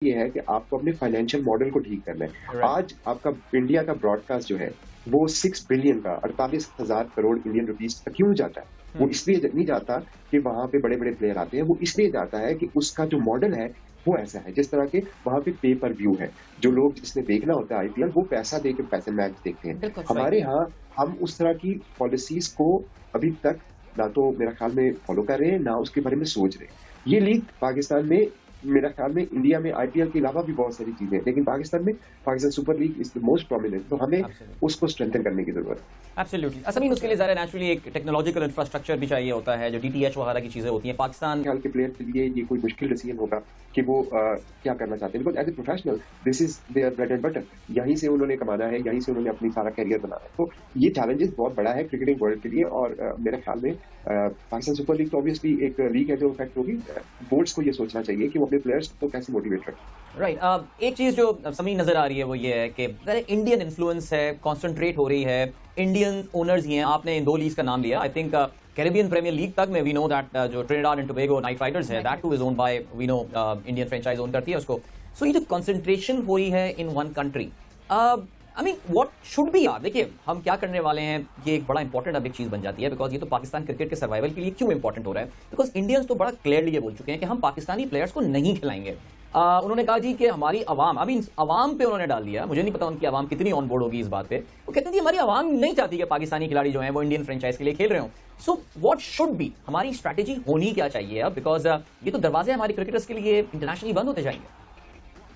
ये है कि आपको अपने फाइनेंशियल मॉडल को ठीक करना है। आज आपका इंडिया का ब्रॉडकास्ट जो है वो 6 बिलियन का 48,000 करोड़ इंडियन रुपीस का क्यों जाता है? वो इसलिए नहीं जाता कि वहां पे बड़े बड़े प्लेयर आते हैं, वो इसलिए जाता है कि उसका जो मॉडल है वो ऐसा है। जिस तरह के वहां पे पे पर व्यू है, जो लोग जिसने देखना होता है आईपीएल वो पैसा दे के पैसे मैच देखते हैं। हमारे यहाँ हम उस तरह की पॉलिसीज को अभी तक ना तो मेरा ख्याल में फॉलो कर रहे हैं, ना उसके बारे में सोच रहे हैं। ये लीग पाकिस्तान में, मेरा ख्याल में इंडिया में आईपीएल के अलावा भी बहुत सारी चीजें हैं, लेकिन पाकिस्तान में Pakistan super league is the most prominent, तो हमें उसको स्ट्रेंथन करने की जरूरत है। एब्सोल्युटली। असमीन, उसके लिए ज़रा नेचुरली एक टेक्नोलॉजिकल इंफ्रास्ट्रक्चर भी चाहिए होता है, जो डीटीएच वगैरह की चीजें होती हैं। पाकिस्तान ख्याल के प्लेयर के लिए ये कोई मुश्किल डिसीजन होगा कि वो क्या करना चाहते हैं, because as a professional this is their bread and butter. यहीं से उन्होंने कमाना है, यहीं से उन्होंने अपनी सारा कैरियर बनाना है। तो ये चैलेंजेस बहुत बड़ा है क्रिकेटिंग वर्ल्ड के लिए। और मेरे ख्याल में पाकिस्तान सुपर लीग तो ऑब्वियसली एक लीग है जो इफेक्ट होगी। बोर्ड्स को ये सोचना चाहिए कि वो अपने प्लेयर्स को कैसे मोटिवेट रखें। राइट। एक चीज जो समीन नजर आ रही है वो ये है कि इंडियन इन्फ्लुएंस है, कॉन्सेंट्रेट हो रही है, इंडियन ओनर्स ही हैं। आपने इन 2 लीग्स का नाम लिया। I think Caribbean premier league तक में वी नो दैट जो Trinidad and Tobago knight riders है, that too is owned by, we know Indian franchise own करती है उसको। सो ये जो कंसंट्रेशन हुई है in one country, I mean what should be यार, देखिए हम क्या करने वाले हैं, ये एक बड़ा इंपॉर्टेंट अब एक चीज बन जाती है। बिकॉज ये तो पाकिस्तान क्रिकेट के सर्वाइवल के लिए क्यों इंपॉर्टेंट हो रहा है, बिकॉज इंडियंस तो बड़ा क्लियरली ये बोल चुके हैं कि हम पाकिस्तानी प्लेयर्स को नहीं खिलाएंगे। उन्होंने कहा जी कि हमारी अवाम, अभी अवाम पे उन्होंने डाल दिया, मुझे नहीं पता उनकी अवाम कितनी ऑन बोर्ड होगी इस बात पे। वो कहते हैं जी हमारी अवाम नहीं चाहती कि पाकिस्तानी खिलाड़ी जो हैं वो इंडियन फ्रेंचाइज के लिए खेल रहे हो। सो व्हाट शुड बी, हमारी स्ट्रैटेजी होनी क्या चाहिए अब, बिकॉज ये तो दरवाजे हमारे क्रिकेटर्स के लिए इंटरनेशनली बंद होते जाएंगे।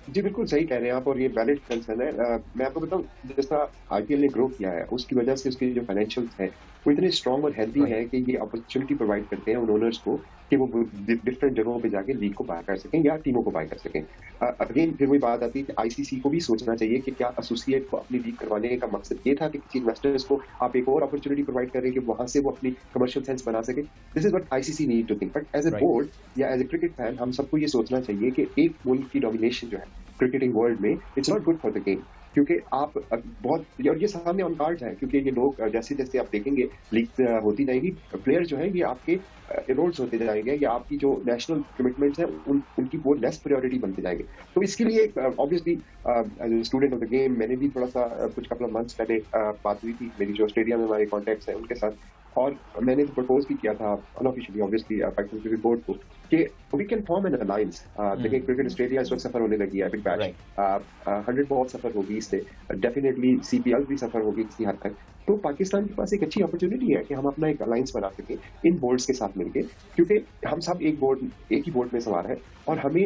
जी बिल्कुल सही कह रहे हैं आप, और ये वैलिड कंसर्न है। मैं आपको बताऊं, जिस तरह आईपीएल ने ग्रो किया है उसकी वजह से उसके जो फाइनेंशियल्स हैं वो इतने स्ट्रॉन्ग और हेल्दी है कि ये अपॉर्चुनिटी प्रोवाइड करते हैं उन ओनर्स को कि वो डिफरेंट जगहों पे जाके लीग को बाय कर सकें या टीमों को बाय कर सकें। अगेन फिर वही बात आती है कि आईसीसी को भी सोचना चाहिए कि क्या एसोसिएट को अपनी लीग करवाने का मकसद ये था कि किसी इन्वेस्टर्स को आप एक और अपॉर्चुनिटी प्रोवाइड करें कि वहां से वो अपनी कमर्शियल सेंस बना सके। This is what ICC need to think. But as a board या एज ए क्रिकेट फैन हम सबको ये सोचना चाहिए कि एक मुल्क की डोमिनेशन जो है क्रिकेटिंग वर्ल्ड में, it's not good for the game. क्योंकि आप बहुत, और ये सामने ऑन कार्ड है, क्योंकि ये लोग जैसे जैसे आप देखेंगे लीग होती जाएगी, प्लेयर जो है ये आपके इरोड्स होते जाएंगे, या आपकी जो नेशनल कमिटमेंट्स हैं उनकी वो लेस प्रायोरिटी बनते जाएंगे। तो इसके लिए obviously student of the game, मैंने भी थोड़ा सा कुछ कपल ऑफ मंथ्स पहले बात हुई थी मेरी जो ऑस्ट्रेलिया में हमारे कॉन्टैक्ट्स हैं उनके साथ, और मैंने प्रपोज भी किया था unofficially obviously Pakistan cricket board को कि we can form an alliance. देखिए क्रिकेट ऑस्ट्रेलिया इस वक्त सफर होने लगी है, बिग बैश 100 बहुत सफर होगी इससे, डेफिनेटली सीपीएल भी सफर होगी किसी हद तक। तो पाकिस्तान के पास एक अच्छी अपॉर्चुनिटी है कि हम अपना एक अलायंस बना सकें इन बोर्ड्स के साथ मिलकर, क्योंकि हम सब एक ही बोर्ड में सवार है, और हमें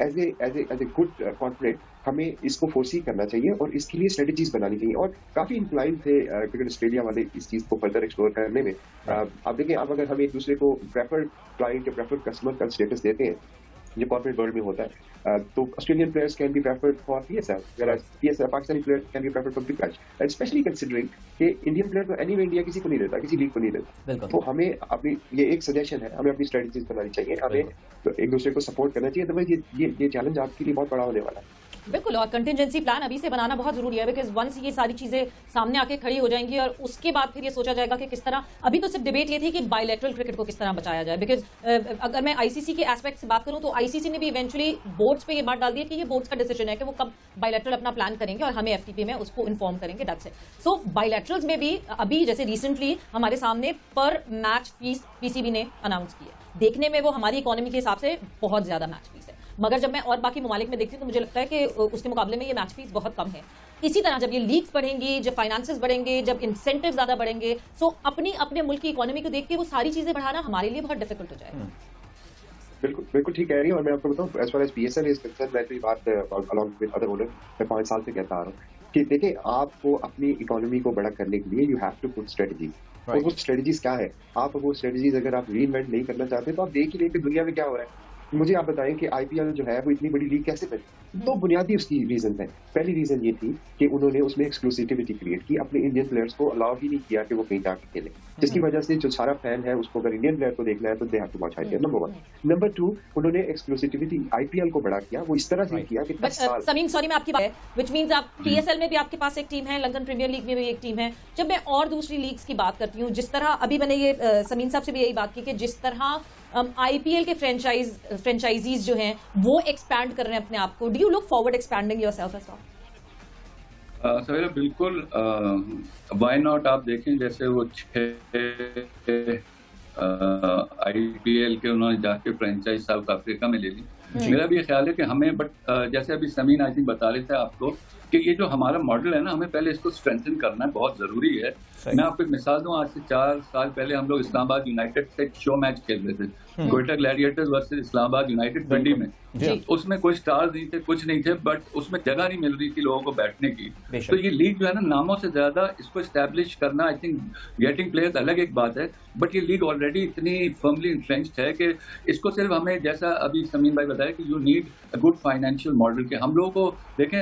एज ए गुड कॉर्पोरेट हमें इसको फोर्सी करना चाहिए और इसके लिए स्ट्रेटजीज बनानी चाहिए। और काफी इंक्लाइन थे क्रिकेट ऑस्ट्रेलिया वाले इस चीज को फर्दर एक्सप्लोर करने में। आप देखें, अब अगर हम एक दूसरे को प्रेफर्ड क्लाइंट या प्रेफर्ड कस्टमर का स्टेटस देते हैं जो कॉर्पोरेट वर्ल्ड में होता है, तो Australian players can be preferred for PSL, whereas PSL Pakistani player can be preferred for big bash, and specially considering कि इंडियन प्लेयर तो एनीवे इंडिया किसी को नहीं देता, किसी लीग को नहीं देता। तो हमें अपनी, ये एक सजेशन है, हमें अपनी स्ट्रेटजीज बनानी चाहिए, हमें एक दूसरे को सपोर्ट करना चाहिए। तो ये चैलेंज आपके लिए बहुत बड़ा होने वाला है। बिल्कुल, और कंटिजेंसी प्लान अभी से बनाना बहुत जरूरी है, बिकॉज वंस ये सारी चीजें सामने आके खड़ी हो जाएंगी और उसके बाद फिर ये सोचा जाएगा कि किस तरह, अभी तो सिर्फ डिबेट ये थी कि बायलैटरल क्रिकेट को किस तरह बचाया जाए। बिकॉज अगर मैं आईसीसी के एस्पेक्ट से बात करूं तो आईसीसी ने भी इवेंचुअली बोर्ड्स पे ये बात डाल दी है कि ये बोर्ड्स का डिसीजन है कि वो कब बायलैटरल अपना प्लान करेंगे और हमें एफटीपी में उसको इन्फॉर्म करेंगे, दैट्स इट। सो बायलैटरल्स में भी अभी जैसे रिसेंटली हमारे सामने पर मैच फीस पीसीबी ने अनाउंस की है। देखने में वो हमारी इकोनॉमी के हिसाब से बहुत ज्यादा मैच फीस है, मगर जब मैं और बाकी ममालिक में देखती हूँ तो मुझे लगता है कि उसके मुकाबले में ये मैच फीस बहुत कम है। इसी तरह जब ये लीग्स बढ़ेंगी, जब फाइनेंसेस बढ़ेंगे, जब इंसेंटिव ज्यादा बढ़ेंगे, सो अपने मुल्क की इकोनॉमी को देख के वो सारी चीजें बढ़ाना हमारे लिए बहुत डिफिकल्ट हो जाएगा। बिल्कुल बिल्कुल ठीक कह रही है। और मैं आपको बताऊं, as far as PSL is concern, मैं तो बात अलॉन्ग विद अदर ओनर मैं 5 साल से कहता आ रहा हूँ कि देखिए, आपको अपनी इकोनॉमी को बड़ा करने के लिए you have to put strategy. और वो स्ट्रेटजीज क्या है? आप वो स्ट्रेटजीज अगर आप रीइन्वेंट नहीं करना चाहते तो आप देख ही लेते दुनिया में क्या हो रहा है। मुझे आप बताएं कि आईपीएल जो है वो इतनी बड़ी लीग कैसे बनी? 2 बुनियादी उसकी रीजन है। पहली रीजन ये थी कि उन्होंने उसमें एक्सक्लूसिविटी क्रिएट की, अपने इंडियन प्लेयर्स को अलाउ ही नहीं किया कि वो कहीं जाके खेले, जिसकी वजह से जो सारा फैन है उसको अगर इंडियन प्लेयर को देखना है तो they have to watch IPL, number 1। Number 2, उन्होंने एक्सक्लूसिविटी आईपीएल को बड़ा किया, वो इस तरह से किया कि समीम, सॉरी मैं आपकी बात है, व्हिच मींस आप पीएसएल में भी आपके पास एक टीम है, लंदन प्रीमियर लीग में भी एक टीम है। जब मैं और दूसरी लीग्स की बात करती हूँ, जिस तरह अभी मैंने ये समीम साहब से भी यही बात की कि जिस तरह आईपीएल के फ्रेंचाइज फ्रेंचाइजीज जो हैं वो एक्सपैंड कर रहे हैं अपने आप को, do you look forward expanding yourself as well? Savera बिल्कुल, व्हाई नॉट। आप देखें जैसे वो 6 IPL के उन्होंने जाके फ्रेंचाइज साउथ अफ्रीका में ले ली। मेरा भी ख्याल है कि हमें जैसे अभी समीन आई थिंक बता रहे थे आपको कि ये जो हमारा मॉडल है ना, हमें पहले इसको स्ट्रेंथन करना है, बहुत जरूरी है। मैं आपको एक मिसाल दूं, आज से 4 साल पहले हम लोग इस्लामाबाद यूनाइटेड से एक शो मैच खेल रहे थे, Quetta gladiators versus Islamabad united Pindi में। उसमें कोई स्टार्स नहीं थे, कुछ नहीं थे, बट उसमें जगह नहीं मिल रही थी लोगों को बैठने की। तो ये लीग जो है ना, नामों से ज्यादा इसको एस्टेब्लिश करना, आई थिंक गेटिंग प्लेयर्स अलग एक बात है, बट ये लीग ऑलरेडी इतनी फर्मली इंट्रेंच्ड है कि इसको सिर्फ हमें, जैसा अभी समीन भाई बताया कि you need a good financial model के। हम लोगों को देखें,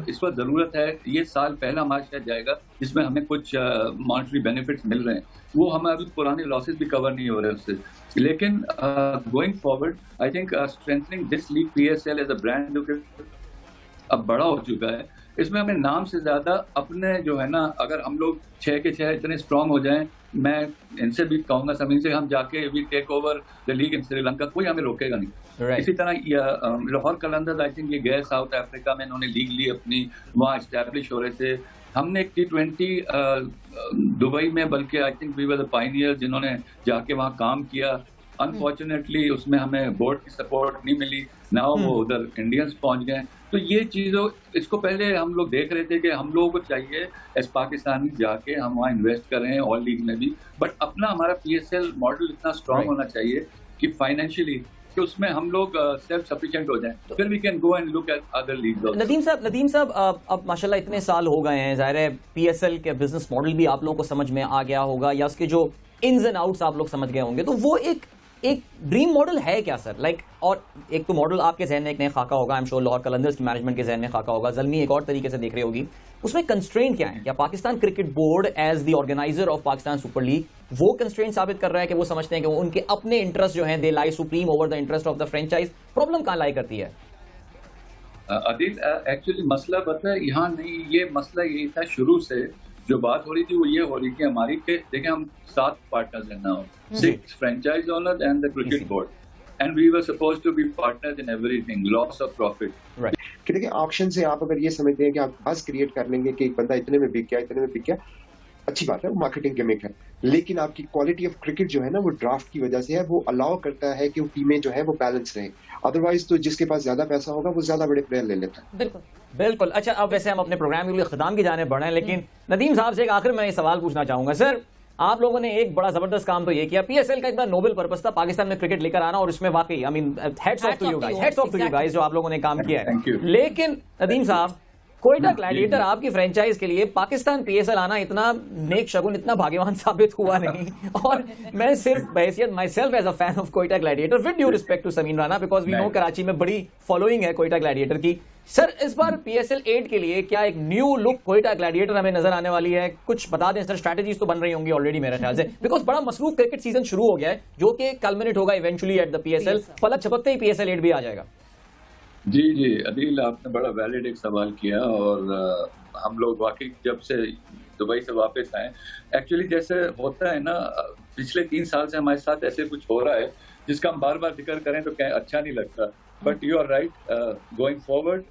इस वक्त जरूरत है, ये साल पहला हमारा शायद जाएगा जिसमें हमें कुछ मॉनेटरी बेनिफिट्स मिल रहे हैं, वो हमें अभी पुराने लॉसेस भी कवर नहीं हो रहे उससे। लेकिन going forward I think strengthening this league PSL as a brand जो कि अब बड़ा हो चुका है, इसमें हमें नाम से ज्यादा अपने जो है ना, अगर हम लोग 6 के 6 इतने स्ट्रांग हो जाएं, मैं इनसे भी कहूंगा समीन से, हम जाके we take over the league इन श्रीलंका, कोई हमें रोकेगा नहीं। इसी तरह लाहौर कलंदर्स आई थिंक ये गए साउथ अफ्रीका में, इन्होंने लीग ली अपनी, वहाँ एस्टैब्लिश हो रहे थे। हमने एक T20 दुबई में, बल्कि I think we were the pioneer जिन्होंने जाके वहाँ काम किया। अनफॉर्चुनेटली उसमें हमें बोर्ड की सपोर्ट नहीं मिली, ना वो उधर इंडियंस पहुंच गए। तो ये चीजों, इसको पहले हम लोग देख रहे थे कि हम लोगों को चाहिए एज पाकिस्तानी जाके हम वहाँ इन्वेस्ट करें, और लीग में भी, बट अपना हमारा PSL मॉडल इतना स्ट्रांग होना चाहिए कि फाइनेंशियली कि उसमें हम लोग सेल्फ सफिशिएंट हो जाएं, फिर we can go and look at other leagues also. Nadeem sahab, अब माशाल्लाह इतने साल हो गए हैं, जाहिर है PSL के बिजनेस मॉडल भी आप लोगों को समझ में आ गया होगा, या उसके जो इन्स एंड आउट्स आप लोग समझ गए होंगे, तो वो एक ड्रीम मॉडल है क्या सर? और एक तो मॉडल आपके जहन में एक नया खाका होगा, आई एम श्योर लाहौर कलंदर्स की मैनेजमेंट के जहन में खाका होगा, ज़ल्मी एक और तरीके से देख रही होगी। उसमें कंस्ट्रेंट क्या है? या Pakistan cricket board as the organizer of Pakistan super league वो कंस्ट्रेंट साबित कर रहा है कि वो समझते हैं कि उनके अपने इंटरेस्ट जो हैं they lie supreme over the interest of the franchise? Problem कहाँ लाई करती है? अदिल, एक्चुअली मसला पता है यहाँ नहीं, ये मसला यही था शुरू से, जो बात हो रही थी वो ये हो रही थी हमारी कि देखें हम 7 पार्टनर्स हैं now, 6 franchise owners and the cricket board, and we were supposed to be partners in everything, loss of profit. कि देखिए ऑप्शन से आप अगर ये समझते हैं कि आप बस क्रिएट कर लेंगे कि एक बंदा इतने में बिक गया, इतने में बिक गया, अच्छी बात है, वो मार्केटिंग गिमिक है, लेकिन आपकी क्वालिटी ऑफ क्रिकेट जो है ना, वो ड्राफ्ट की वजह से है, वो अलाउ करता है कि वो टीमें जो है वो बैलेंस रहे। अदरवाइज तो जिसके पास ज्यादा पैसा होगा वो ज्यादा बड़े प्लेयर ले लेता है। बिल्कुल। अच्छा, अब वैसे हम अपने प्रोग्राम के लिए खिताम की जाने बढ़े हैं, लेकिन नदीम साहब से एक आखिर मैं ये सवाल पूछना चाहूंगा। सर, आप लोगों ने एक बड़ा जबरदस्त काम तो ये किया, PSL का एक बड़ा नोबेल पर्पस था पाकिस्तान में क्रिकेट लेकर आना, और इसमें वाकई I mean heads off to you guys जो आप लोगों ने काम किया है। लेकिन नदीम साहब, क्वेटा ग्लैडिएटर आपकी फ्रेंचाइज के लिए पाकिस्तान PSL आना इतना नेक शगुन, इतना भाग्यवान साबित हुआ नहीं। और मैं सिर्फ बहैसियत my self as a fan of Quetta gladiator, with due respect to Sameen Rana, because we know Karachi में बड़ी फॉलोइंग है क्वेटा ग्लैडिएटर की। सर, इस बार PSL 8 के लिए क्या एक न्यू लुक क्वेटा ग्लैडिएटर हमें नजर आने वाली है? कुछ बता दें सर, स्ट्रैटेजीज तो बन रही होंगी ऑलरेडी मेरे ख्याल से, बिकॉज बड़ा मसरूफ क्रिकेट सीजन शुरू हो गया है जो कि कल्मिनेट होगा इवेंचुअली एट द PSL। पलक झपकते ही PSL 8 भी आ जाएगा। जी जी अदिल, आपने बड़ा वैलिड एक सवाल किया, और हम लोग वाकई जब से दुबई से वापस आए, एक्चुअली जैसे होता है ना, पिछले 3 साल से हमारे साथ ऐसे कुछ हो रहा है जिसका हम बार बार जिक्र करें तो अच्छा नहीं लगता, but you are right, going forward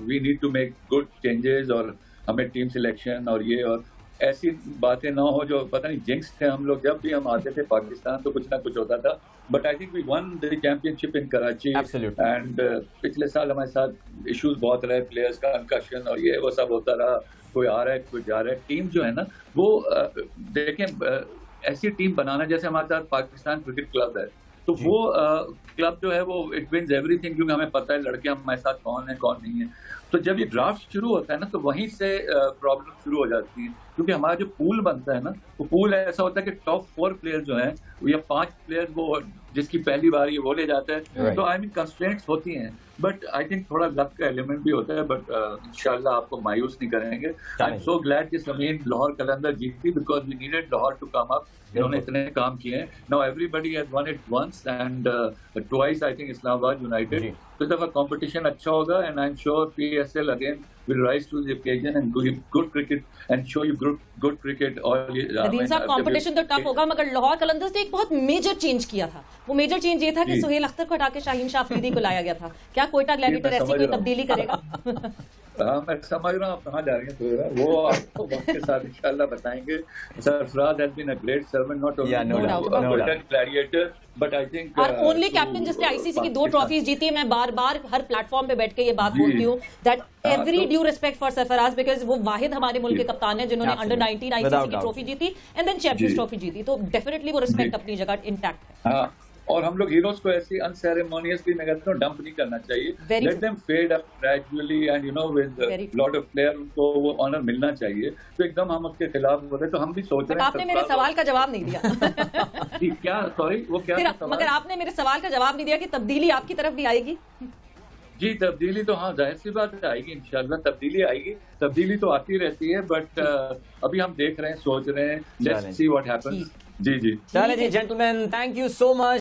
we need to make good changes, और हमें टीम सिलेक्शन और ये और ऐसी बातें ना हो जो पता नहीं जिंक्स थे हम लोग, जब भी हम आते थे पाकिस्तान तो कुछ ना कुछ होता था, but I think we won the championship in Karachi, and पिछले साल हमारे साथ इश्यूज बहुत रहे, प्लेयर्स का कंकशन और ये वो सब होता रहा, कोई आ रहा है कोई जा रहा है। टीम जो है ना वो देखें, ऐसी टीम बनाना, जैसे हमारे साथ पाकिस्तान क्रिकेट क्लब है, तो वो क्लब जो है वो इट विन्स एवरीथिंग, क्योंकि हमें पता है लड़के हमारे साथ कौन है कौन नहीं है। तो जब ये ड्राफ्ट शुरू होता है ना, तो वहीं से प्रॉब्लम शुरू हो जाती है, क्योंकि हमारा जो पूल बनता है ना, वो पूल ऐसा होता है कि टॉप 4 प्लेयर जो हैं या 5 प्लेयर वो जिसकी पहली बार ये वो ले जाता है, तो आई मीन कंस्ट्रेंट्स होती हैं, बट आई थिंक थोड़ा लक का एलिमेंट भी होता है, बट इंशाल्लाह आपको मायूस नहीं करेंगे। आई एम सो ग्लैड कि समीन लाहौर कलंदर जीती, because we needed Lahore to come up, इन्होंने इतने काम किए हैं। Now everybody has won it once and twice, I think Islamabad United, तो इस दफा कंपटीशन अच्छा होगा and I am sure PSL again will rise to the occasion and give good cricket and show you good cricket all Nadeem साहब competition तो tough होगा, मगर लाहौर कलंदर्स ने एक बहुत मेजर चेंज किया था। वो मेजर चेंज ये था कि सुहेल अख्तर को हटा के शाहीन शाह अफरीदी को लाया गया था। क्या कोयटा ग्लैडिएटर ऐसी कोई तब्दीली करेगा? हाँ, मैं समझ रहा हूँ आप कहाँ जा रहे हैं, तो वो आपको वक्त के साथ इंशाल्लाह बताएंगे। Sarfaraz has been a great servant, not only gladiator but I think और ओनली कैप्टन जिसने आईसीसी की 2 ट्रॉफीज जीती है। मैं बार बार हर प्लेटफॉर्म पे बैठ के ये बात बोलती हूँ that every due respect for Sarfaraz, because वो वाहिद हमारे मुल्क के कप्तान है जिन्होंने अंडर 19 आईसीसी की ट्रॉफी जीती एंड देन चैंपियंस ट्रॉफी जीती। तो डेफिनेटली वो रिस्पेक्ट अपनी जगह इंटैक्ट है। हाँ, और हम लोग हीरोज को ऐसी अनसेरेमोनियसली मैं कहता हूँ डंप नहीं करना चाहिए। Let them fed up gradually and you know with lot of player, उनको वो ऑनर मिलना चाहिए। तो एकदम हम उसके खिलाफ होते तो हम भी सोच रहे हैं। आपने मेरे सवाल का जवाब नहीं दिया। क्या सॉरी वो क्या मगर आपने मेरे सवाल का जवाब नहीं दिया कि तब्दीली आपकी तरफ भी आएगी। जी तब्दीली तो हाँ जाहिर सी बात है आएगी, इंशाल्लाह तब्दीली आएगी। तब्दीली तो आती रहती है बट अभी हम देख रहे हैं, सोच रहे हैं, लेट्स सी व्हाट हैपेंस। जी जी चले जी gentleman, thank you so much.